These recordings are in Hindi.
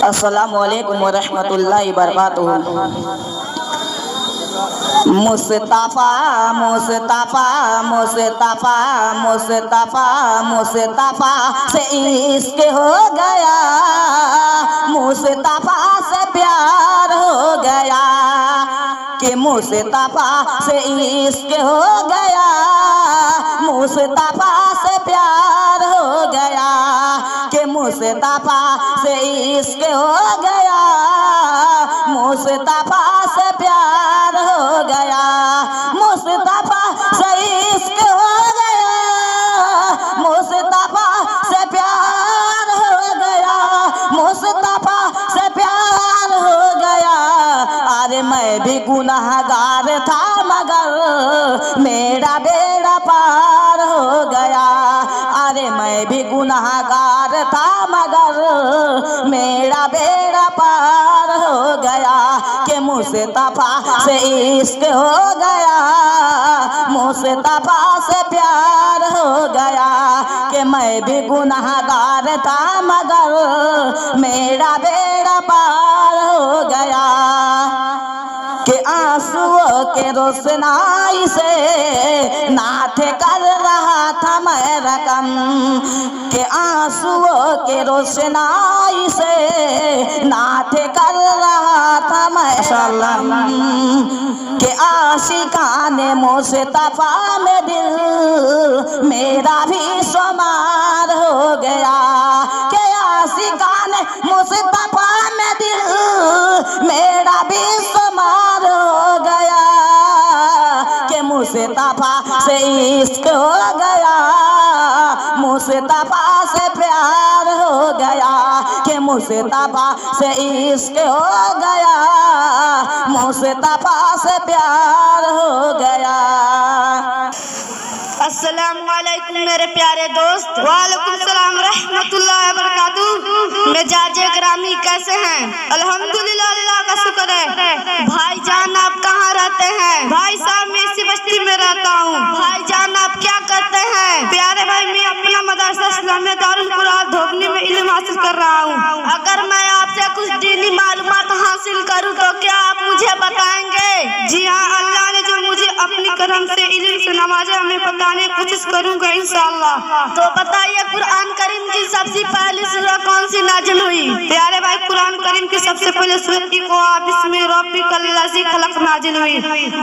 अस्सलामु अलैकुम वरहमतुल्लाहि वबरकातुहू। मुस्तफा मुस्तफा मुस्तफा मुस्तफा मुस्तफा से इश्क हो गया, मुस्तफा से प्यार हो गया कि मुस्तफा से इश्क हो गया, मुस्तफा से प्यार हो गया कि मुस्तफा से इश्क हो गया, मुस्तफा से प्यार हो गया, मुस्तफा से इश्क हो गया, मुस्तफा से प्यार हो गया, मुस्तफा से प्यार हो गया। अरे मैं भी गुनाहगार था मगर मेरा बेड़ा पार हो गया, अरे मैं भी गुनाहगार था मगर मेरा बेड़ा पार हो गया कि मुस्तफा से इश्क हो गया, मुस्तफा से प्यार हो गया कि मैं भी गुनाहगार था मगर मेरा बेड़ा पार हो गया कि आंसुओं के रोशनाई से नाथ कर रहा था मैं रकम, कि आंसुओं के रोशनाई से नाथ कर रहा था मैं रकम, कि आशिकाने मुस्तफा में दिल मेरा भी शुमार हो गया, कि आशिकाने मुस्तफा में दिल मेरा भी शुमार हो गया कि मुस्तफा से इश्क हो गया, मुस्तफा से प्यार हो गया कि मुस्तफा से इश्क हो गया, मुस्तफा से प्यार हो गया। अस्सलामु अलैकुम मेरे प्यारे दोस्त। वालेकुम सलाम रहमतुल्लाहि व बरकातुहू। मिजाजे ग्रामी कैसे हैं? अल्हम्दुलिल्लाह, अल्लाह का शुक्र है। भाईजान आप कहाँ रहते हैं? भाई साहब मैं इसी बस्ती में रहता हूँ। भाईजान आप क्या करते हैं? प्यारे भाई मैं अपना मदरसा इस्लामिया दारुल कुरान धोबनी में इल्म हासिल कर रहा हूँ। अगर मैं आपसे कुछ दीनी मालूमात हासिल करूँ तो क्या आप मुझे बताएंगे? जी हाँ, अल्लाह ने जो मुझे अपनी करम से इल्म से नवाजा हमें बताने की कोशिश करूंगा इंशाअल्लाह। तो बताइए कुरान करीम की सबसे पहली सूरह कौन सी नाजिल हुई? प्यारे भाई कुरान करीम की सबसे पहले सूरह बिस्मि रब्बिकल लज़ी खलक़ नाजिल हुई।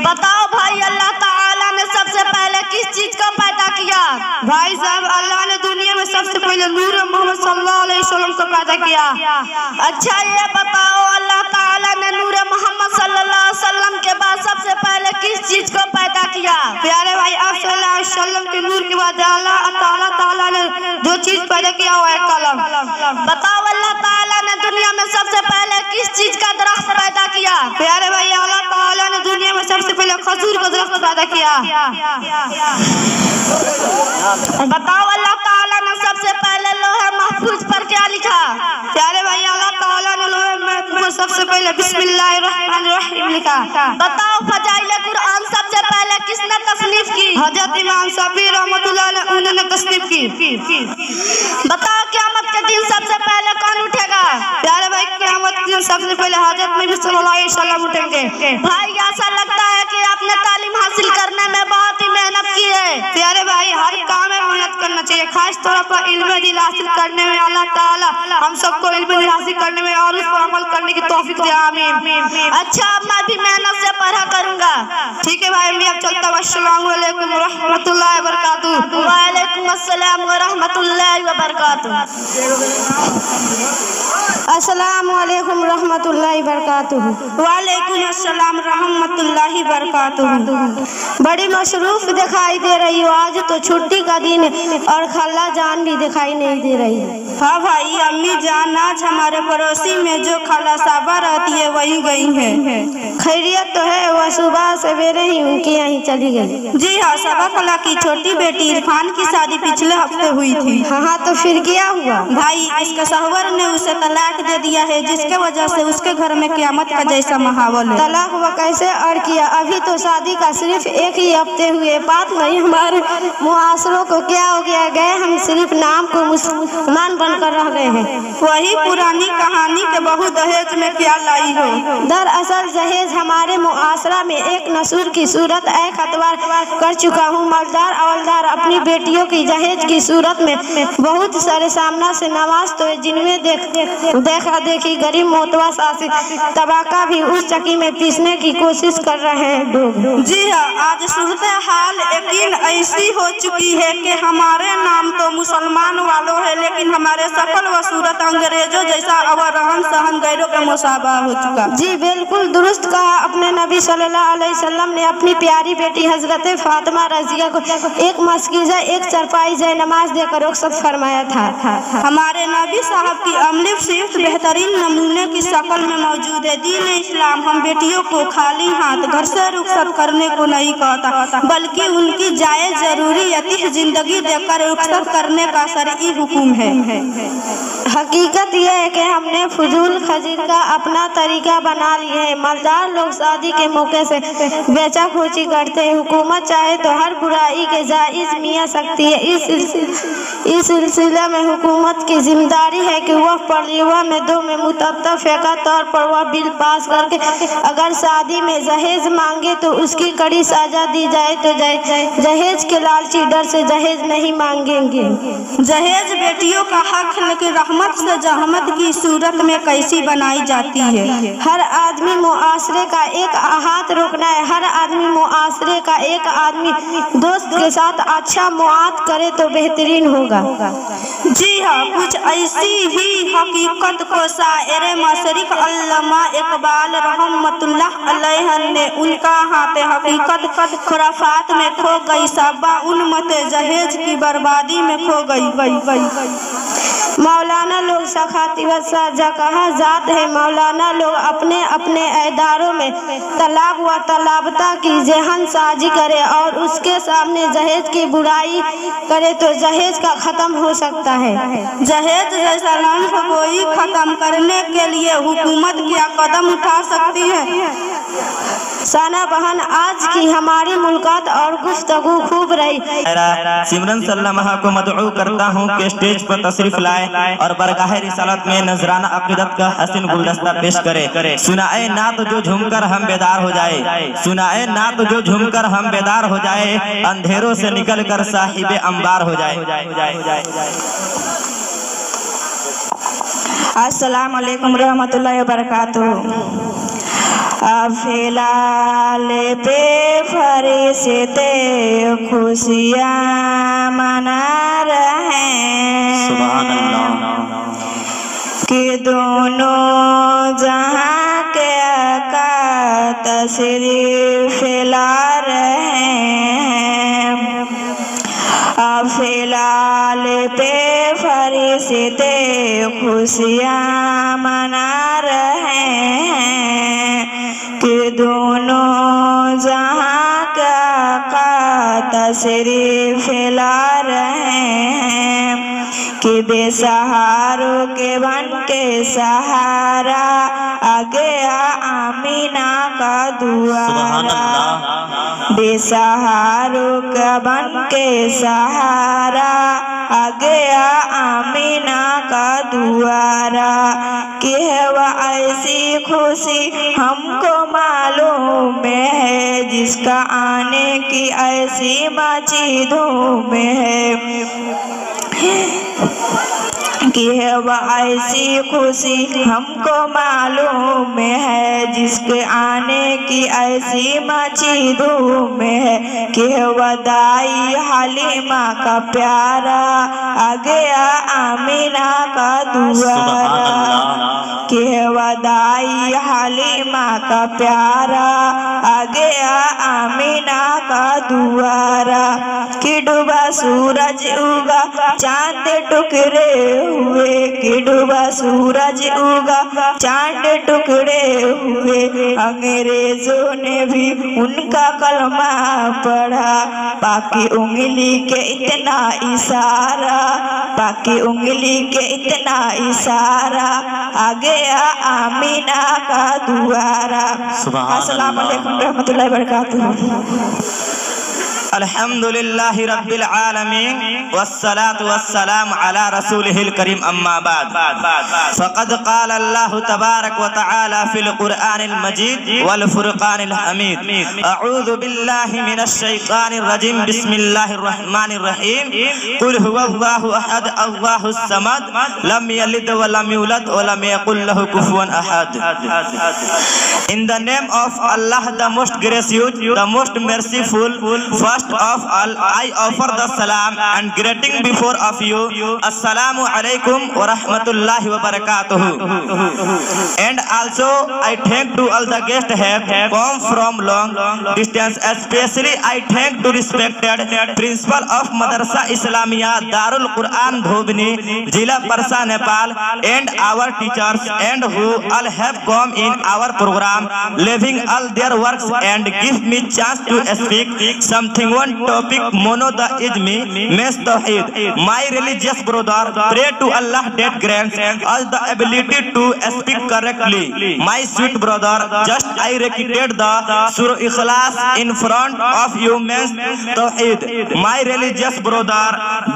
बताओ भाई अल्लाह ताला ने सबसे पहले किस चीज को पैदा किया? भाई साहब अल्लाह ने दुनिया में सबसे पहले नूर मोहम्मद सल्लल्लाहु अलैहि वसल्लम को पैदा किया। अच्छा ये बताओ अल्लाह ताला ने नूर मोहम्मद सल्लल्लाहु अलैहि वसल्लम के बाद सबसे पहले किस चीज को पैदा किया? प्यारे भाई आप सल्लल्लाहु अलैहि वसल्लम के नूर के बाद अल्लाह ताला ने जो चीज पैदा किया वो है कलम। बताओ अल्लाह ताला ने दुनिया में सबसे पहले किस चीज का दरख्त पैदा किया? प्यारे भाई अल्लाह ताला ने दुनिया में सबसे पहले खजूर का दरख्त पैदा किया। बताओ अल्लाह ताला ने सबसे पहले लोहे महफूज पर क्या लिखा? प्यारे भाई अल्लाह ताला ने लोहे महफूज पर सबसे पहले बिस्मिल्लाहिर्रहमानिर्रहीम लिखा। बताओ फजाइल कुरान सबसे पहले किसने तसनीफ की? हजरत इमाम शफी रहमतुल्लाह अलैह उन्होंने तसनीफ की। बताओ क़यामत के दिन सबसे पहले कौन उठेगा? प्यारे भाई क़यामत के दिन सबसे पहले हजरत नबी सल्लल्लाहु अलैहि वसल्लम उठेंगे। भाई ऐसा लगता है कि आपने तालीम हासिल करने में बहुत ही मेहनत की है। प्यारे भाई हर काम में मेहनत करना चाहिए, खास तौर पर इल्म दीन हासिल करने में। अल्लाह ताला हम सबको इल्म दीन हासिल करने में और उस पर अमल करने की तौफीक दे, आमीन। अच्छा अब मैं भी मेहनत से पढ़ा करूंगा। ठीक है भाई मैं अब चलता हूँ। अस्सलामु अलैकुम रहमतुल्लाहि व बरकातुहू। वालेकुम अस्सलाम व रहमतुल्लाहि व बरकातुहू। अस्सलामु अलैकुम रहमतुल्लाहि व बरकातुहू। वालेकुम अस्सलाम रहमतुल्लाहि व बरकातुहू। बड़ी मसरूफ दिखाई दे रही हो, आज तो छुट्टी का दिन और खाला जान भी दिखाई नहीं दे रही। हाँ भाई अम्मी जान आज हमारे पड़ोसी में जो खाला साहबा रहती है वही गई है। खैरियत तो है वह सुबह सवेरे ही उनके यहाँ चली गई। जी हाँ, सबा कला की छोटी बेटी इरफान की शादी पिछले हफ्ते हुई थी। हाँ तो फिर क्या हुआ? भाई इसके शौहर ने उसे तलाक दे दिया है, जिसके वजह से उसके घर में क़यामत का जैसा माहौल है। तलाक हुआ कैसे और किया? अभी तो शादी का सिर्फ एक ही हफ्ते हुए, बात नहीं हमारे मुआशरों को क्या हो गया? गए हम सिर्फ नाम को मुसलमान बनकर रह गए हैं। वही पुरानी कहानी के बहू दहेज में क्या लाई हो। दरअसल जहेज हमारे मुआशरा में एक नसूर की सूरत एक अतवार कर चुका हूँ। मर्दार अवलदार अपनी बेटियों की जहेज की सूरत में बहुत सारे सामना से नवाज तो जिनमें देखा देखी गरीब मोतवा सासी तबाका भी उस चक्की में पीसने की कोशिश कर रहे हैं लोग। जी हाँ, आज सूरत हाल यकीन ऐसी हो चुकी है कि हमारे नाम तो मुसलमान वालों है, लेकिन हमारे शकल व सूरत अंग्रेजों जैसा और रहन सहन गैरों के मुसाबा हो चुका। जी बिल्कुल दुरुस्त कहा अपने नबी सल्लल्लाहु अलैहि वसल्लम ने अपनी प्यारी बेटी हजरत फातिमा रजिया को एक मस्कीजा एक चरपाई जय नमाज देकर रुखसत फरमाया था। हमारे नबी साहब की अमली सिर्फ बेहतरीन नमूने की शक्ल में मौजूद है। दीन इस्लाम हम बेटियों को खाली हाथ घर से रुखसत करने को नहीं कहता, बल्कि उनकी जायज जरूरी जिंदगी देकर रुखसत करने का शरई हुक्म है। हकीकत यह है कि हमने फजूल खजीर का अपना तरीका बना लिया है। मर्दार लोग शादी के मौके से बेचा खोची करते हैं। हुकूमत चाहे तो हर बुराई के जायज मिया सकती है। इस सिलसिले में हुकूमत की जिम्मेदारी है कि वह परिवार में दो में मुतफ़िक़ा तौर पर वह बिल पास करके अगर शादी में जहेज मांगे तो उसकी कड़ी सजा दी जाए तो जहेज के लालची डर से जहेज नहीं मांगेंगे। जहेज बेटियों का हक है, लेकिन रहमत से जहमत की सूरत में कैसी बनाई जाती है। हर आदमी मुआशरे का एक हाथ रोकना है। हर आदमी मुआशरे का एक आदमी दोस्त के साथ अच्छा मुआत करे तो बेहतरीन होगा। जी हाँ, कुछ ऐसी ही हकीकत को शायर मशरिक अल्लामा इकबाल रहमतुल्लाह अलैह ने उनका हाथ हकीकत खुराफात में खो गई, सबा उन्मत जहेज की बर्बादी में खो गई। मौलाना लोग सखाती व साजा कहा जात है। मौलाना लोग अपने अपने इदारों में तलाक व तलाबता की जहन साजी करे और उसके सामने जहेज की बुराई करे तो जहेज का खत्म हो सकता है। जहेज जैसा लम्फ कोई खत्म करने के लिए हुकूमत क्या कदम उठा सकती है? साना बहन, आज की हमारी मुलाकात और गुफ्तगू खूब रही। सिमरन सल्लल्लाहु को मदऊ करता हूँ कि स्टेज पर तशरीफ लाए और बरगाह रिसालत में नजराना अक़ीदत का हसीन गुलदस्ता पेश करे। सुनाए नात जो झूमकर हम बेदार हो जाए, सुनाए नात जो झूमकर हम बेदार हो जाए, अंधेरों से निकल कर साहिबे अंबार हो जाए। अस्सलाम वालेकुम रहमतुल्लाहि व बरकातुहू। फिलहाल पे फरिश्ते खुशियाँ मना रहे कि दोनों जहाँ के आका तशरीफ ला रहे हैं। फिलहाल पे फरिश्ते खुशियाँ मना रहे हैं कि दोनों जहाँ का तशरीफ ला रहे हैं कि बेसहारों के बन के सहारा आ गया आमीना का दुआरा। बेसहारों का बन के सहारा आ गया आमीना का दुआरा। कि है वह ऐसी खुशी हमको मालूम है जिसका आने की ऐसी मची धूम है। कि है वह ऐसी खुशी हमको मालूम है जिसके आने की ऐसी मची धूम है। कि है वह दाई हलीमा का प्यारा आ गया आमीना का दुआरा। कि है वह दाई हलीमा का प्यारा आ गया आमीना का दुआरा। कि डूबा सूरज उगा चांद टुकड़े हुए कि डूबा सूरज उगा, चांद टुकड़े हुए, अंग्रेजों ने भी उनका कलमा पढ़ा। बाकी उंगली के इतना इशारा, बाकी उंगली के इतना इशारा, आ गया आमीना का दुआरा। अस्सलाम वालेकुम रहमतुल्लाहि व बरकातुहू। अल्हम्दुलिल्लाहि रब्बिल आलमीन वस्सलातु वस्सलाम अला रसूलिहिल करीम अम्मा बाद। फ़क़द क़ाल अल्लाहु तबारक व तआला फ़िल क़ुरआनिल मजीद वल फ़ुरक़ानिल हमीद। अऊज़ु बिल्लाहि मिनश शैतानिर रजीम। बिस्मिल्लाहिर रहमानिर रहीम। क़ुल हुवल्लाहु अहद अल्लाहुस समद लम यलिद व लम यूलद व लम यकुल लहु कुफुवन अहद। In the name of Allah, the most gracious, the most merciful, first of all, I offer the salam and greeting before of you. Assalamu alaikum wa rahmatullahi wa barakatuhu. And also, I thank to all the guests have come from long distance. Especially, I thank to respected principal of Madrasa Islamia Darul Quran Dhobni, Jila Parsa, Nepal, and our teachers and who all have come in our program, leaving all their works and give me chance to speak something one topic monotheism means Tawheed. My religious brother, pray to Allah that grants us the ability to speak correctly. My sweet brother, just I recited the Surah Ikhlas in front of you means Tawheed. My religious brother,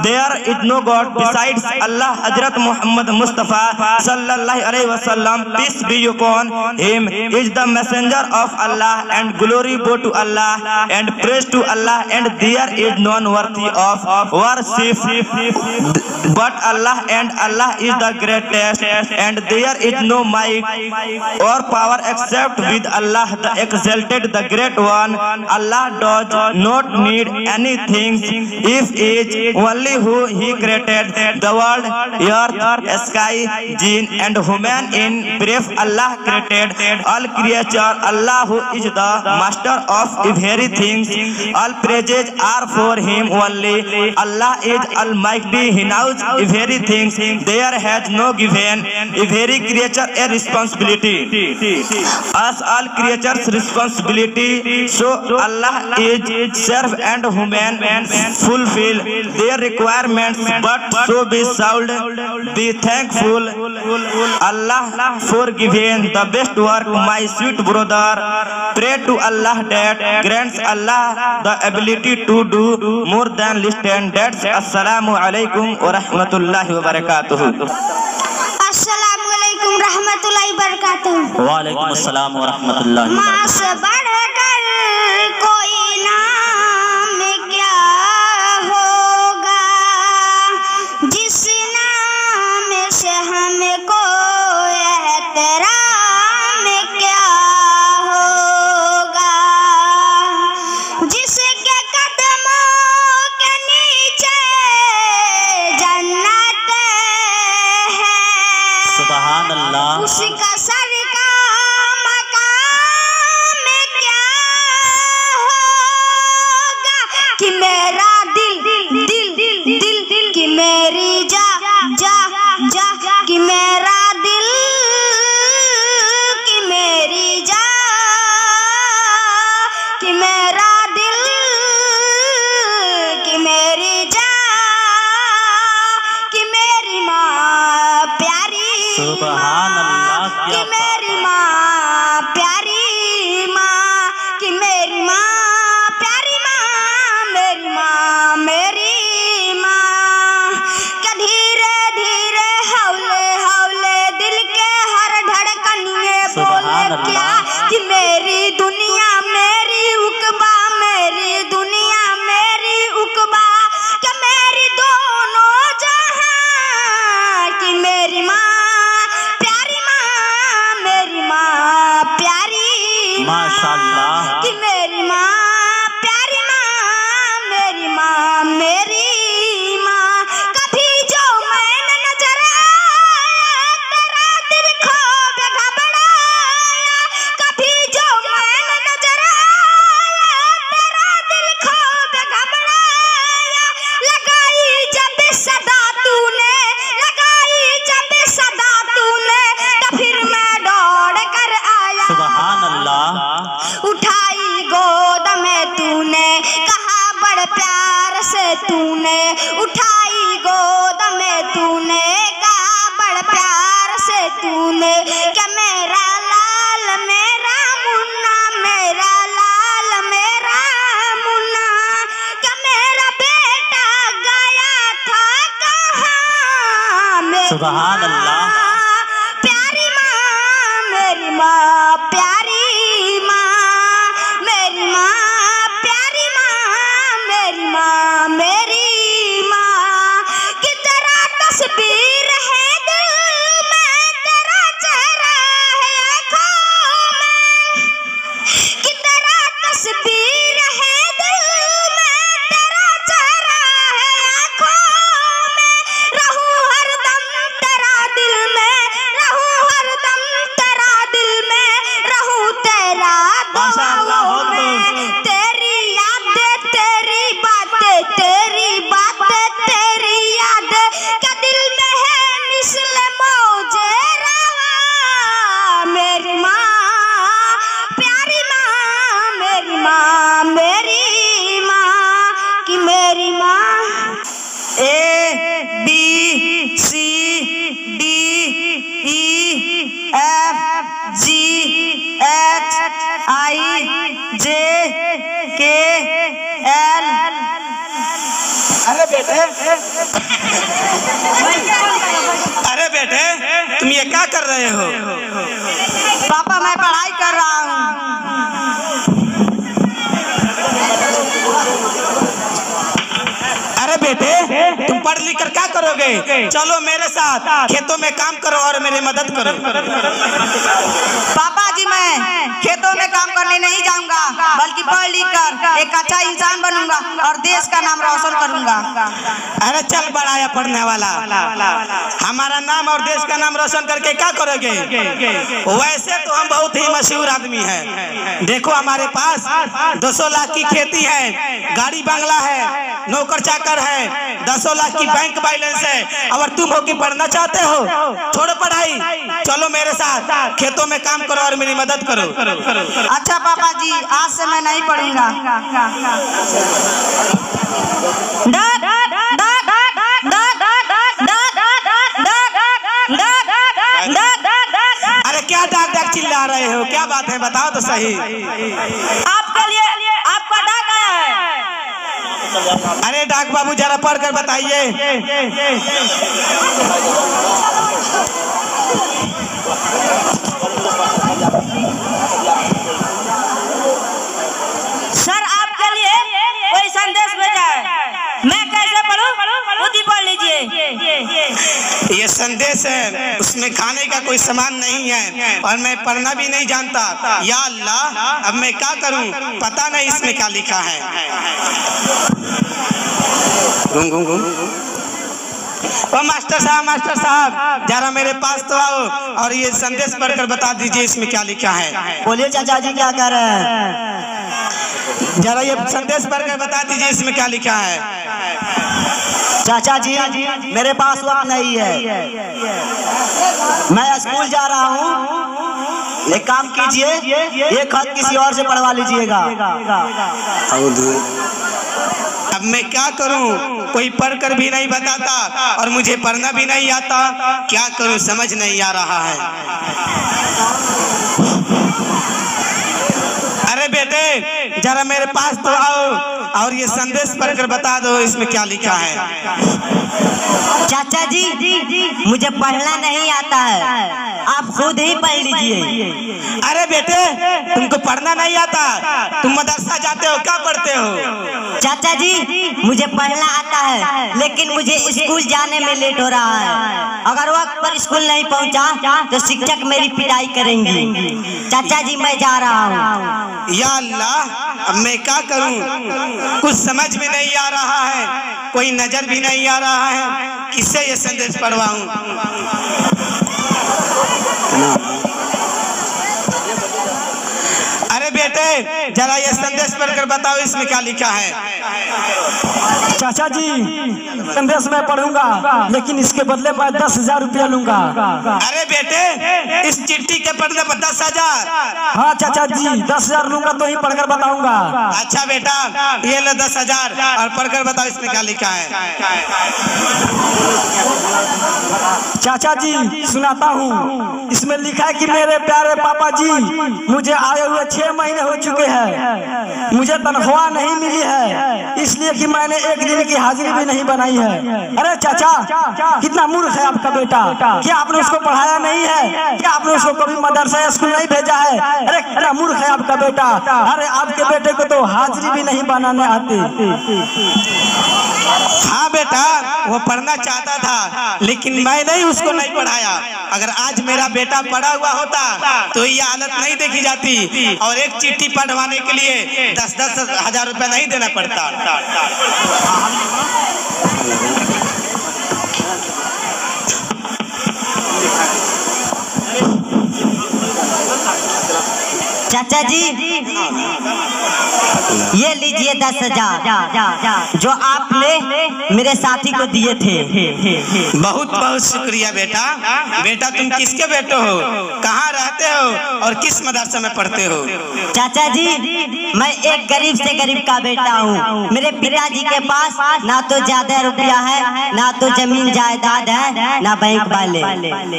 there is no God besides Allah. Hazrat Muhammad Mustafa sallallahu alaihi wasallam, peace be upon him, is the messenger of Allah, and glory be to Allah and praise to Allah, and there is none worthy of worship but Allah, and Allah is the greatest, and there is no might or power except with Allah the exalted, the great one. Allah does not need anything, if is only who he created the world, earth, sky, jinn and human in brief. Allah created all creature. Allah who is the master of everything. All praises are for him only. Allah is almighty, he knows everything. There has no given every creature a responsibility, as all creatures responsibility. So Allah is serve and human fulfill their requirements, but so be sound, be thankful Allah for giving the best work. My sweet brother, pray to Allah that grants Allah the ability to do more than listen. That's Assalamu alaikum wa rahmatullahi wa barakatuhu. अस्सलामु अलैकुम रहमतुल्लाहि व बरकातुहू। वालेकुम अस्सलाम व रहमतुल्लाह। माँ से बढ़कर कोई नाम क्या होगा, जिस नाम से हमको एहतराम क्या होगा, जिसके कदमों के नीचे जन्नत है, सुभान अल्लाह। उसका सर का मकाम क्या होगा, कि मेरा दिल कि मेरी जा कि मेरा दिल कि मेरी जा कि मेरा दिल कि मेरी जा कि मेरी माँ प्यारी सुभान अल्लाह। कि क्या मेरी माँ प्यारी माँ, कि मेरी माँ प्यारी माँ, मेरी माँ मेरी माँ, कि धीरे धीरे हौले हौले दिल के हर धड़कनिए बोले क्या, कि मेरी दुनिया मेरी उकबा, मेरी दुनिया मेरी उकबा, कि मेरी दोनों जहां, कि मेरी माँ प्यारी माँ, मेरी माँ प्यारी माँ, माशाअल्लाह। कि मेरी माँ प्यारी माँ, मेरी माँ मेरी माँ। कभी जो मैंने नजर आया तेरा दिल खो घबराया, सुभान अल्लाह। प्यारी माँ मेरी माँ, प्यारी माँ मेरी माँ, प्यारी माँ मेरी माँ, मेरी माँ की तेरा तस्वीर है दिल में, तेरा चेहरा है आँखों में, कि तेरा तस्वीर है दिल में, तेरा चेहरा है आँखों में, रहूं हरदम तेरा दिल में, रहूं हरदम तेरा दिल में, रहूं तेरा दुआओं में, तेरी यादें तेरी बातें, तेरी बातें तेरी यादें, क्या दिल में है मिसल मौजे रवा, मेरी माँ प्यारी माँ मेरी माँ, मेरी माँ कि मेरी माँ। A B C D E F G H I J K L। अरे बेटे तुम ये क्या कर रहे हो? पापा मैं पढ़ाई कर रहा हूँ। अरे बेटे तुम पढ़ लिख कर क्या करोगे? चलो मेरे साथ खेतों में काम करो और मेरी मदद करो। पापा जी मैं खेतों में काम करने नहीं जाऊंगा, बल्कि पढ़ लिख कर एक अच्छा इंसान बनूंगा और देश का नाम रोशन करूंगा। अरे चल बड़ाया पढ़ने वाला, हमारा नाम और देश का नाम रोशन करके क्या करोगे? वैसे तो हम बहुत ही मशहूर आदमी हैं। देखो हमारे पास 200 लाख की खेती है, गाड़ी बंगला है, नौकर चाकर है, 200 लाख की बैंक बैलेंस है। और तुम हो कि पढ़ना चाहते हो? छोड़ो पढ़ाई, चलो मेरे साथ खेतों में काम करो और मेरी मदद करो। अच्छा पापा जी आज से मैं नहीं पढ़ूंगा। अरे क्या डाक डाक चिल्ला रहे हो? क्या बात है बताओ तो सही। आपके लिए आपका डाक आया है। अरे डाक बाबू जरा पढ़ कर बताइए। सर आपके लिए कोई संदेश भेजा है, मैं कैसे पढ़ूं? खुद ही पढ़ लीजिए। ये संदेश है, उसमें खाने का कोई सामान नहीं है और मैं पढ़ना भी नहीं जानता। या अल्लाह अब मैं क्या करूं? पता नहीं इसमें क्या लिखा है। घूम घूम घूम। ओ मास्टर साहब जरा मेरे पास तो आओ और ये संदेश पढ़कर बता दीजिए इसमें क्या लिखा है। बोलिए चाचा जी क्या कर रहे हैं? जरा ये संदेश पढ़कर बता दीजिए इसमें क्या लिखा है। चाचा जी मेरे पास वक्त नहीं है, मैं स्कूल जा रहा हूँ। एक काम कीजिए, ये खत किसी और से पढ़वा लीजिएगा। अब मैं क्या करूं? कोई पढ़कर भी नहीं बताता और मुझे पढ़ना भी नहीं आता। क्या करूं समझ नहीं आ रहा है। अरे बेटे जरा मेरे पास तो आओ और ये संदेश पढ़कर बता दो इसमें क्या लिखा है। चाचा जी मुझे पढ़ना नहीं आता है, आप खुद ही पढ़ लीजिए। अरे बेटे तुमको पढ़ना नहीं आता? तुम मदरसा जाते हो, क्या पढ़ते हो? चाचा जी मुझे पढ़ना आता है, लेकिन मुझे स्कूल जाने में लेट हो रहा है। अगर वक्त पर स्कूल नहीं पहुंचा तो शिक्षक मेरी पिटाई करेंगे। चाचा जी मैं जा रहा हूँ। या अल्लाह अब मैं क्या करूं? कुछ समझ में नहीं आ रहा है, कोई नजर भी नहीं आ रहा है, किससे ये संदेश पढ़वाऊं? अरे बेटे जरा ये संदेश पढ़कर बताओ इसमें क्या लिखा है। चाचा जी संदेश मैं पढ़ूंगा, लेकिन इसके बदले मैं 10,000 रुपया लूंगा। अरे बेटे इस चिट्ठी के पढ़ने पर 10,000? हाँ चाचा जी 10,000 लूंगा तो ही पढ़कर बताऊंगा। अच्छा बेटा ये लो 10,000 और पढ़कर बताओ इसमें क्या लिखा है। चाचा जी सुनाता हूँ, इसमें लिखा है कि मेरे प्यारे पापा जी मुझे आए हुए 6 महीने हो चुके हैं है, मुझे तनख्वाह नहीं मिली है, इसलिए कि मैंने एक दिन की हाजिरी भी नहीं बनाई है। अरे चाचा, कितना मूर्ख है आपका बेटा, क्या आपने उसको पढ़ाया नहीं है? क्या आपने उसको कभी मदरसा या स्कूल नहीं भेजा है? अरे कितना मूर्ख है आपका बेटा। अरे आपके बेटे को तो हाजिरी भी नहीं बनाने आती। हाँ बेटा, वो पढ़ना चाहता था लेकिन मैं नहीं उसको नहीं पढ़ाया। अगर आज मेरा बेटा पढ़ा हुआ होता तो ये हालत नहीं देखी जाती और एक चिट्ठी पढ़वाने के लिए 10-10 हजार रुपया नहीं देना पड़ता। चाचा जी, ये लीजिए 10,000 जो आपने मेरे साथी को दिए थे। बहुत बहुत शुक्रिया बेटा। बेटा तुम किसके बेटे हो, कहाँ रहते हो और किस मदरसे में पढ़ते हो? चाचा जी, मैं एक गरीब से गरीब का बेटा हूँ। मेरे पिताजी के पास ना तो ज्यादा रुपया है, ना तो जमीन जायदाद है, ना बैंक वाले।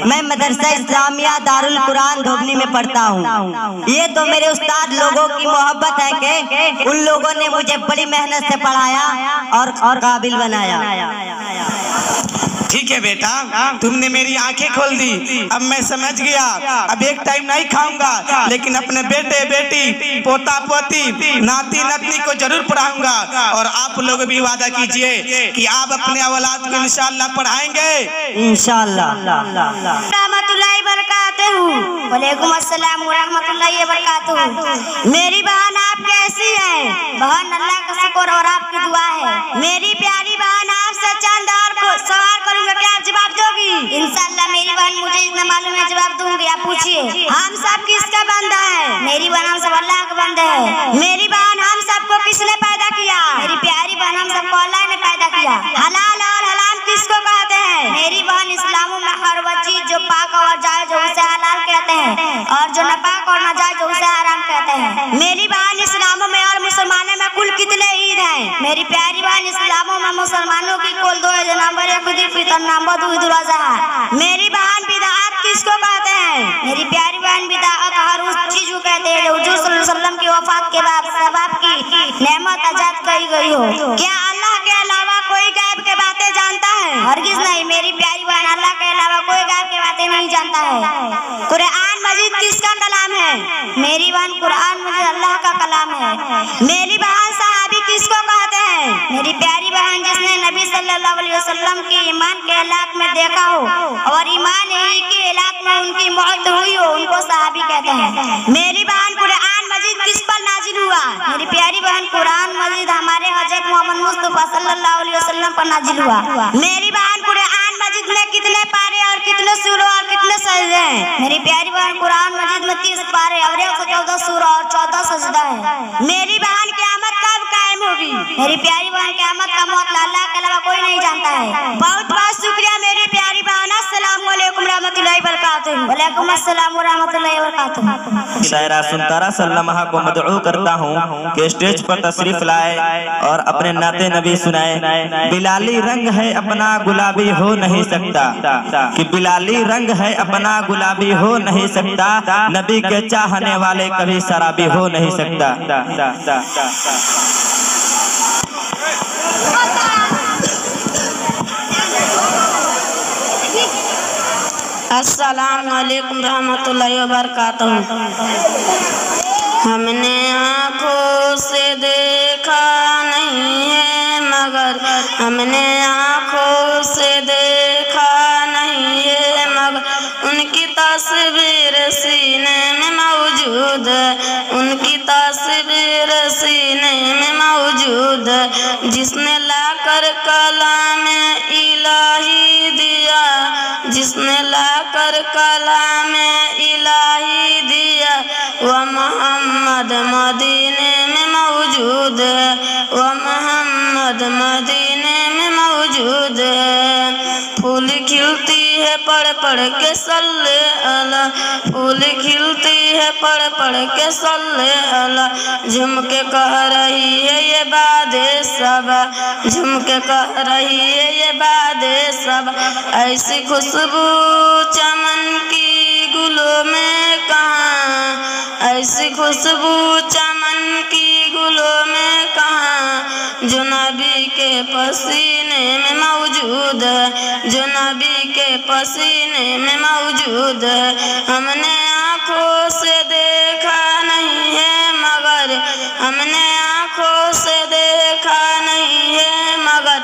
मैं मदरसा इस्लामिया दारुल कुरान धोबनी में पढ़ता हूँ। ये तो मेरे उस्ताद लोगों की मोहब्बत है कि उन लोगों ने मुझे बड़ी मेहनत से पढ़ाया और काबिल बनाया। ठीक है बेटा, तुमने मेरी आंखें खोल दी। अब मैं समझ गया। अब एक टाइम नहीं खाऊंगा लेकिन अपने बेटे बेटी पोता पोती नाती नतनी को जरूर पढ़ाऊंगा। और आप लोग भी वादा कीजिए कि आप अपने औलाद को इंशाअल्लाह पढ़ाएंगे। इंशाअल्लाह। रहमतुल्लाहि बरकातहू। वालेकुम अस्सलाम व रहमतुल्लाहि व बरकातहू। मेरी बहन आप कैसी है? बहन अल्लाह का शुक्र और आपकी दुआ है। मेरी प्यारी बहन आपसे चंद और सवाल करूंगा, क्या आप जवाब दोगी? इंशाअल्लाह मेरी बहन, मुझे इतना मालूम है जवाब दूंगी। आप पूछिए। हम सब किसका बंदा है? मेरी बहन हम सब अल्लाह का बंदा है। मेरी बहन हम सबको किसने पैदा किया? मेरी प्यारी बहन हम सबको अल्लाह ने पैदा किया। हलाल और हराम किसको कहते हैं? मेरी बहन इस्लाम में हर वह चीज जो पाक और जायज हो उसे हलाल कहते हैं और जो नापाक और नाजायज हो उसे हराम कहते हैं। मेरी बहन इस्लाम में और मुसलमानों में कुल कितने ईद हैं? मेरी प्यारी बहन इस्लाम में मुसलमानों की कुल 2 है। Number 1 Eid ul Fitr, number 2 Eid ul Azha. मेरी बहन बिदअत किसको कहते हैं? मेरी प्यारी बहन बिदअत हर उस चीज को कहते हैं जो हुजूर सल्लल्लाहु अलैहि वसल्लम की वफात के बाद सवाब की नेमत आजाद करी गई हो। क्या अल्लाह के अलावा कोई गैब के बातें जानता है? हरगिज नहीं। मेरी प्यारी बहन अल्लाह के अलावा कोई गैब के बातें नहीं जानता है। कुरान मजीद किसका कलाम है? मेरी बहन कुरान मजीद अल्लाह का कलाम है। मेरी बहन सहाबी किसको कहते हैं? मेरी प्यारी बहन जिसने नबी सल्लल्लाहु अलैहि वसल्लम की ईमान के इलाक में देखा हो और ईमान ही के इलाक में उनकी मौत हुई हो, उनको सहाबी कहते हैं। मेरी बहन कुरान मजीद किस पर नाजिल हुआ? मेरी प्यारी बहन कुरान मजीद हमारे हजरत मोहम्मद मुस्तफा सल्लल्लाहु अलैहि वसल्लम पर नाजिल हुआ। मेरी बहन कुरान मजीद में कितने पारे और कितने सूरों और कितने सजदे हैं? मेरी प्यारी बहन कुरान मजीद में 30 पारे और 114 सूरा और 14 सजदा है। मेरी बहन क़यामत कब कायम होगी? मेरी प्यारी बहन क़यामत का मौत अल्लाह के अलावा कोई नहीं जानता है। बहुत बहुत शुक्रिया मेरी प्यारी बहन। अस्सलाम वालेकुम रहमतुल्लाहि बरकातहू। वालेकुम अस्सलाम व रहमतुल्लाहि बरकातहू। शायरा सुनतारा सल्लल्लाहु को मदऊ करता हूँ कि स्टेज पर तशरीफ लाए और अपने नाते नबी सुनाए। बिलाली रंग है अपना गुलाबी हो नहीं सकता, कि बिलाली रंग है अपना गुलाबी हो नहीं सकता, नबी के चाहने वाले कभी शराबी हो नहीं सकता। अस्सलाम वालेकुम रहमतुल्लाहि व बरकातहू। हमने आँखों से देखा नहीं है मगर, हमने आँखों से देखा नहीं है मगर उनकी तस्वीर सीने में मौजूद है, उनकी तस्वीर सीने में मौजूद है। जिसने लाकर कलाम इलाही दिया, जिसने लाकर कलाम इलाही दिया, वह मोहम्मद मदीने में मौजूद है, वह मोहम्मद मदीने में मौजूद है। फूल खिलती है पढ़ पढ़ के सल्ले अला, फूल खिलती है पढ़ पढ़ के सल्ले अला। झूम के कह रही है ये बादे सबा, झूम के कह रही है ये बादे सबा। ऐसी खुशबू चमन की गुलों में कहाँ, ऐसी खुशबू चमन पसीने में मौजूद है, जो नबी के पसीने में मौजूद है। हमने आँखों से देखा नहीं है मगर, हमने आँखों से देखा नहीं है मगर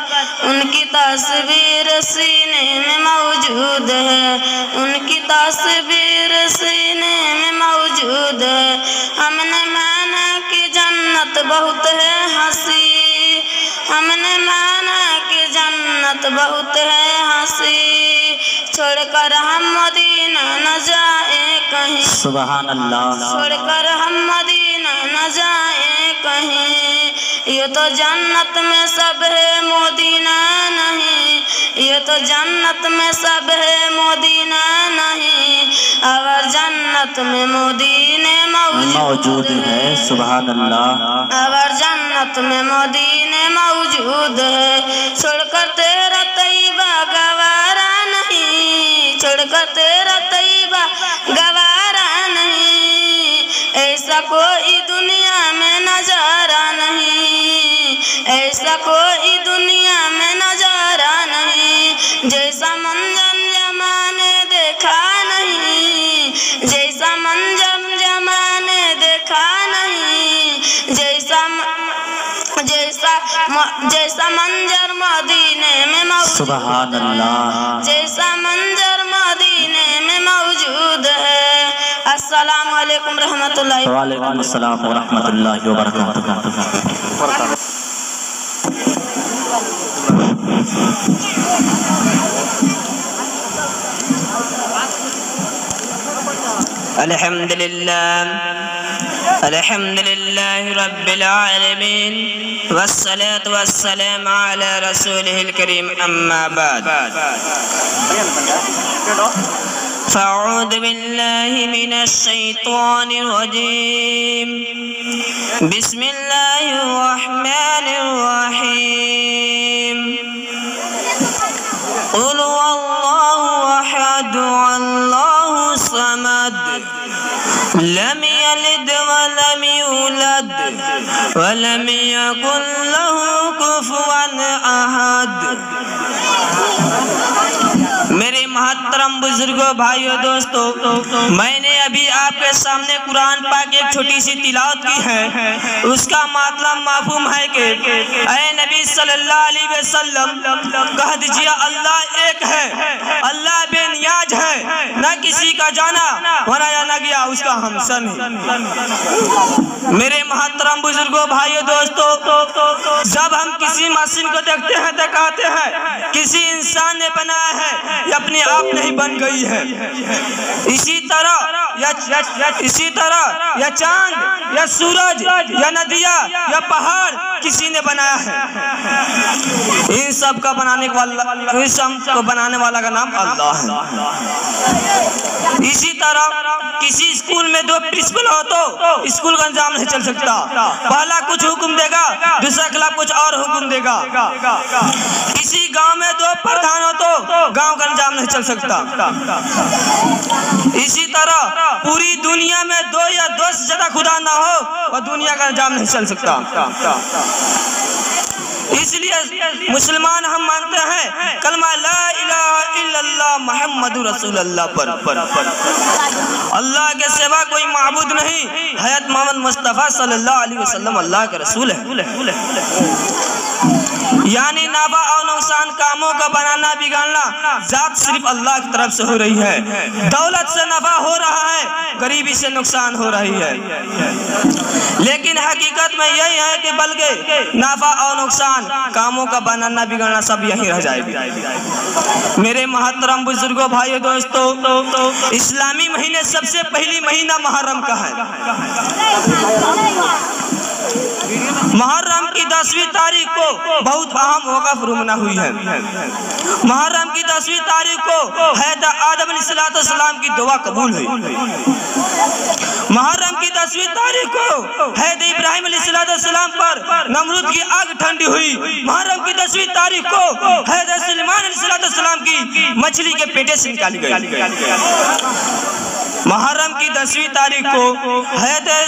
उनकी तस्वीर सीने में मौजूद है, उनकी तस्वीर सीने में मौजूद है। हमने माना कि जन्नत बहुत है हंसी, हमने माना कि जन्नत बहुत है हंसी, छोड़कर हम मदीना न जाए कहीं, सुभान अल्लाह। छोड़कर हम मदीना न जाए कहीं। ये तो जन्नत में सब है मोदीना नहीं, ये तो जन्नत में सब है मोदीना नहीं, अगर जन्नत में मोदीने मौजूद है। सुभान अल्लाह। अगर जन्नत में मोदीने मौजूद है, छोड़कर तेरा तैयबा गवारा नहीं, छोड़कर तेरा तैयबा गवारा नहीं, ऐसा कोई दुनिया में नजारा नहीं, ऐसा कोई दुनिया में नजारा नहीं, जैसा मंजर जमाने देखा नहीं, जैसा मंजर जमाने देखा नहीं, जैसा मंजर मदीने में मौजूद, सुभान अल्लाह। जैसा मंजर मदीने में मौजूद है। अस्सलामु अलैकुम रहमतुल्लाहि वालेकुम अस्सलाम व रहमतुल्लाहि व बरकातुहू। अल्हम्दुलिल्लाह रब्बिल आलमीन वस्सलातु वस्सलामु अला रसूलिहिल करीम अम्मा बाद। फ़अऊज़ु बिल्लाहि मिनश शैतानिर रजीम। बिस्मिल्लाहिर रहमानिर रहीम। क़ुल हुवल्लाहु अहद अल्लाहु समद लम यलिद वलम यूलद वलम यकुल लहू कुफुवन अहद। मेरे महतरम बुजुर्गों, भाइयों, दोस्तों, मैंने अभी आपके सामने कुरान पाक की एक छोटी सी तिलावत की है। उसका मतलब माफूम है कि ऐ नबी सल्लल्लाहु अलैहि वसल्लम कह दीजिए अल्लाह एक है, अल्लाह बेनियाज है, न किसी का जाना बनाया न गया उसका हमसा नहीं। मेरे महतरम बुजुर्गों, भाइयों, दोस्तों, जब हम किसी मशीन को देखते हैं तो कहते हैं किसी इंसान ने बनाया है, ये अपने आप नहीं बन गई है। इसी तरह या चांद या सूरज या नदियाँ या पहाड़ किसी ने बनाया है। इन सब का बनाने वाला का नाम अल्लाह है। इसी तरह किसी स्कूल में दो प्रिंसिपल हो तो स्कूल का अंजाम नहीं चल सकता। पहला कुछ हुक्म देगा, दूसरा खिलाफ कुछ और हुक्म देगा। किसी गांव में दो प्रधान हो तो गांव का अंजाम नहीं चल सकता। इसी तरह पूरी दुनिया में दो या दो से ज्यादा खुदा ना हो और दुनिया का अंजाम नहीं चल सकता। इसलिए मुसलमान हम मानते हैं कलमा ला इलाहा इल्लल्लाह मुहम्मदुर रसूलुल्लाह पर अल्लाह के सिवा कोई माबूद नहीं, हज़रत मोहम्मद मुस्तफ़ा सल्लल्लाहु अलैहि वसल्लम अल्लाह के रसूल है। यानी नाफा और नुकसान कामों का बनाना बिगाड़ना जात सिर्फ अल्लाह की तरफ से हो रही है। दौलत से नफा हो रहा है, गरीबी से नुकसान हो रही है। लेकिन हकीकत में यही है कि बल्कि नाफा और नुकसान कामों का बनाना बिगाड़ना सब यही रह जाएगी। मेरे महतरम बुजुर्गों, भाइयों, दोस्तों, इस्लामी महीने सबसे पहली महीना मुहर्रम का है। मुहर्रम की 10वीं तारीख को बहुत अहम वक़्फ़ रुमना हुई है। मुहर्रम की 10वीं तारीख को हज़रत आदम अलैहिस्सलाम की दुआ कबूल हुई। मुहर्रम की 10वीं तारीख को हज़रत इब्राहिम अलैहिस्सलाम पर नमरूद की आग ठंडी हुई। मुहर्रम की 10वीं तारीख को हज़रत सुलेमान अलैहिस्सलाम की मछली के पेटे से निकाली गई। मुहर्रम की 10वीं तारीख को हज़रत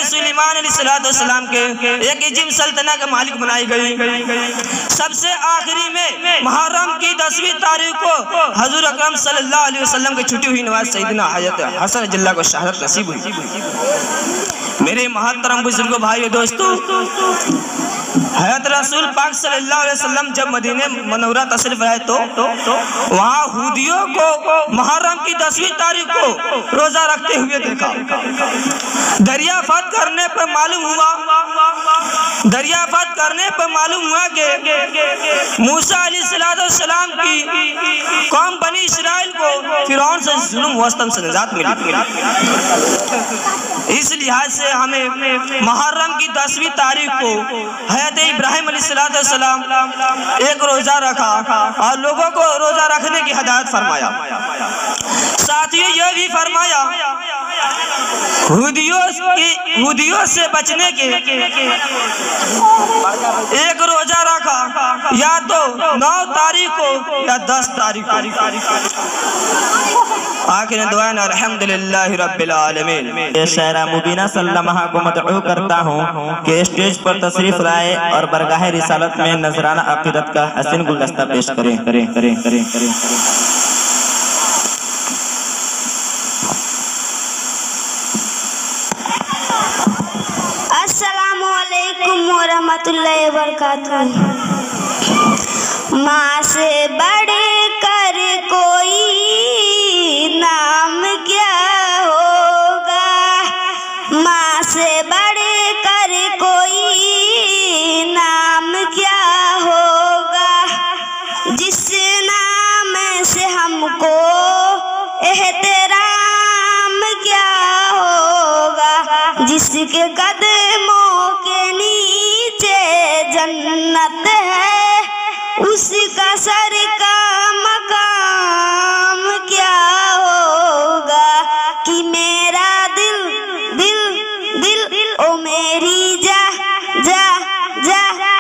सुलेमान अलैहिस्सलाम के एक एक इजिम सल्तनत के मालिक बनाई गई। सबसे आखिरी में मुहर्रम की 10वीं तारीख को हजूर अकरम सल्लल्लाहु अलैहि वसल्लम की छुट्टी हुई नवाज सईदना हजरत हसन जिल्ला को शहादत नसीब हुई। मेरे मोहतरम बुजुर्गों, भाइयों, दोस्तों, हज़रत रसूल पाक सल्लल्लाहु अलैहि वसल्लम जब मदीने मनौरा तशरीफ लाए तो वहाँ यहूदियों को मुहर्रम की 10वीं तारीख को रोजा रखते हुए देखा। दरियाफत करने पर मालूम हुआ कि मूसा अलैहिस्सलाम की कौम बनी इस्राइल को फिरौन से जुल्म वस्तम से निजात मिली। इस लिहाज से हमें मुहर्रम की 10वीं तारीख को हज़रत इब्राहिम अलैहिस्सलाम एक रोजा रखा और लोगों को रोजा रखने की हिदायत फरमाया। साथियों, यह भी फरमाया यहूदियों से बचने के एक रोजा रखा, या तो 9 तारीख को या 10 तारीख को। आखिर दुआ अल्हम्दुलिल्लाहि रब्बिल आलमीन। शायरा मुबीना सल्लल्लाहु को मदऊ करता हूँ कि स्टेज पर तशरीफ लाए और बरगाह रिसालत में नजराना अकीदत का हसीन गुलदस्ता पेश करें। अस्सलामु अलैकुम वरहमतुल्लाहि वबरकातुहू। माँ से बड़े कर कोई नाम क्या होगा, माँ से बड़े कर कोई नाम क्या होगा, जिस नाम से हमको एहतराम क्या होगा, जिसके कदमों के नीचे जन्नत है, उसका सर का मकाम क्या होगा। कि मेरा दिल ओ मेरी जा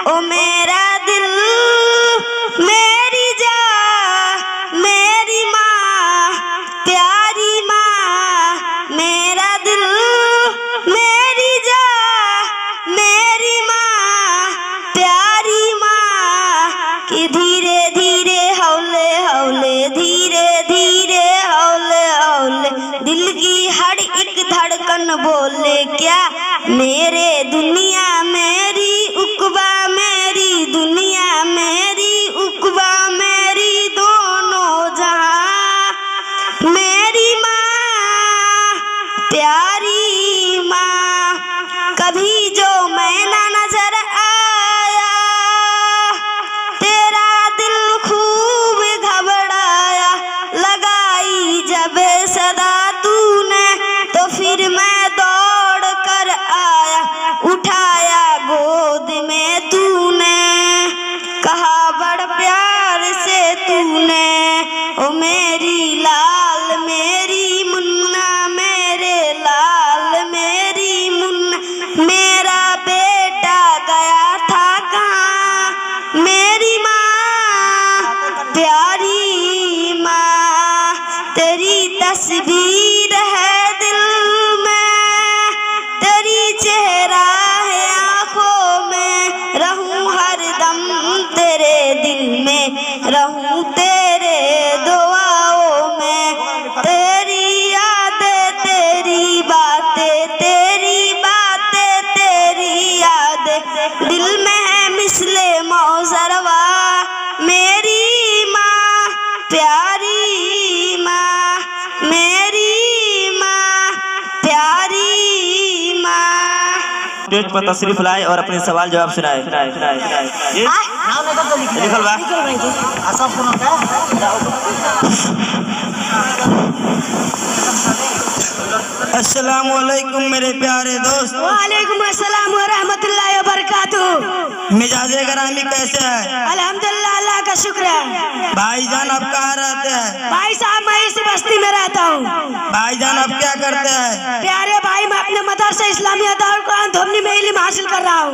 ओ मेरा दिल मेरी जा मेरी माँ प्यारी माँ, मेरा दिल मेरी जा मेरी माँ प्यारी माँ। कि धीरे धीरे हौले हौले धीरे धीरे हौले हौले दिल की हर एक धड़कन बोले क्या, मेरे दुनिया मेरी उकबा मेरी दुनिया मेरी उकबा मेरी दोनों जहां। मेरी माँ प्यारी माँ, कभी जो मैं ना नजर आया, तेरा दिल खूब घबराया, लगाई जब सदा तूने तो फिर मैं दौड़ कर आया, उठाया गोद में तूने, कहा बड़ प्यार से तूने, ओ मेरी लाल मेरी मुन्ना मेरे लाल मेरी मुन्ना, मेरा बेटा गया था कहाँ, मेरी माँ प्यारी माँ। तेरी तस्वीर है दिल में, तेरी चेहरा है आँखों में, रहूं हरदम तेरे दिल में, रहूं तेरे दुआओं में। तेरी यादें तेरी बातें तेरी यादें दिल में है मिसले मौजरवा। मेरी माँ प्यारी माँ, मेरी माँ प्यारी माँ। स्टेज पर तशरीफ लाए और अपने सवाल जवाब सुनाए। लिखल बा। अस्सलामु अलैकुम मेरे प्यारे दोस्त। वालेकुम अस्सलाम व रहमतुल्लाहि व बरकातुहू। मिजाजे ग्रामी कैसे है? अल्हम्दुलिल्लाह, अल्लाह का शुक्र है। भाईजान आप कहाँ रहते हैं? भाई साहब मैं इस बस्ती में रहता हूँ। भाईजान आप क्या करते हैं? प्यारे भाई मैं अपने मदरसा इस्लामिया दारुल कुरान धोबनी में इल्म हासिल कर रहा हूँ।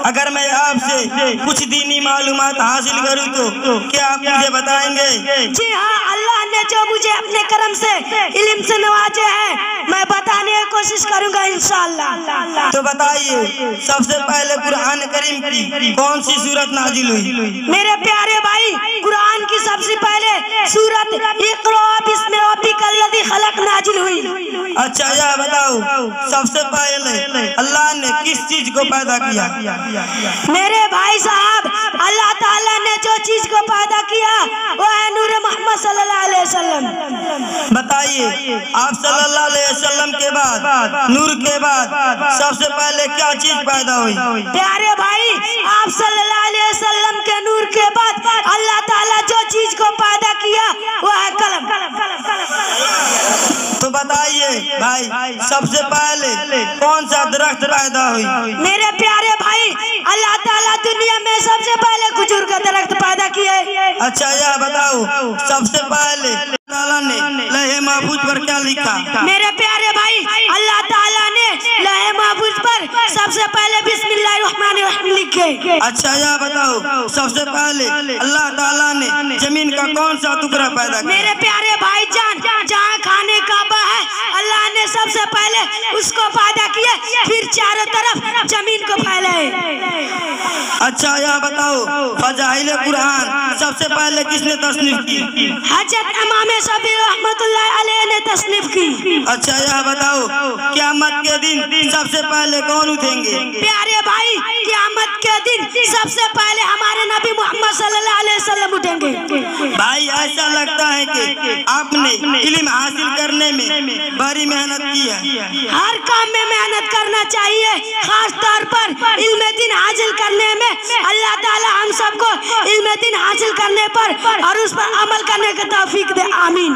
अगर मैं आपसे कुछ दीनी मालूमात हासिल करूँ तो क्या आप मुझे बताएंगे? जी हाँ, अल्लाह ने जो मुझे अपने करम करम से इल्म से नवाजे हैं, मैं बताने की कोशिश करूंगा इंशाअल्लाह। तो बताइए सबसे पहले कुरान करीम की कौन सी सूरत नाजिल हुई? मेरे प्यारे भाई, कुरान की सबसे पहले सूरत इक़रा बिस्मि रब्बिकल लज़ी खलक नाजिल हुई। अच्छा यह बताओ सबसे पहले अल्लाह ने किस चीज को पैदा किया? मेरे भाई साहब, अल्लाह ताला ने जो चीज को पैदा किया वो है नूर मोहम्मद सल्लल्लाहु अलैहि वसल्लम। बताइए आप सल्लल्लाहु अलैहि वसल्लम के बाद नूर के बाद सबसे पहले क्या चीज पैदा हुई? प्यारे भाई, आप सल्लल्लाहु अलैहि वसल्लम के नूर के बाद अल्लाह ताला जो चीज को पैदा किया वो है कलम। तो बताइए भाई सबसे पहले कौन सा दरख्त पैदा हुई? मेरे प्यारे भाई, अल्लाह ताला दुनिया में सबसे पहले खजूर का दरख्त पैदा किया है। अच्छा यह बताओ सबसे पहले ताला ने लौह महफूज पर क्या लिखा? मेरे प्यारे भाई, अल्लाह ताला ने लौह महफूज पर सबसे पहले बिस्मिल्लाहिर्रहमानिर्रहीम लिखे। अच्छा यह बताओ सबसे पहले अल्लाह ताला ने जमीन का कौन सा टुकड़ा पैदा किया? मेरे प्यारे भाई जान, जहाँ खाने काबा है अल्लाह ने सबसे पहले उसको पैदा किया, फिर चारों तरफ जमीन को फैलाए। अच्छा यह बताओ फजाइल कुरान सबसे पहले किसने तस्नीफ की? हजरत इमाम शफी रहमतुल्लाह अलैह ने तस्नीफ की। अच्छा यह बताओ क़यामत के दिन सबसे पहले कौन उठेंगे? प्यारे भाई, क़यामत के दिन सबसे पहले हमारे नबी मोहम्मद सल्लल्लाहु अलैहि वसल्लम उठेंगे। भाई ऐसा लगता है कि आपने इल्म हासिल करने में बड़ी मेहनत की है। हर काम में मेहनत करना चाहिए, खास तौर पर इल्म दीन हासिल करने में। अल्लाह ताला हम सबको इल्म दीन हासिल करने पर और उस पर अमल करने की तौफीक दे, आमीन।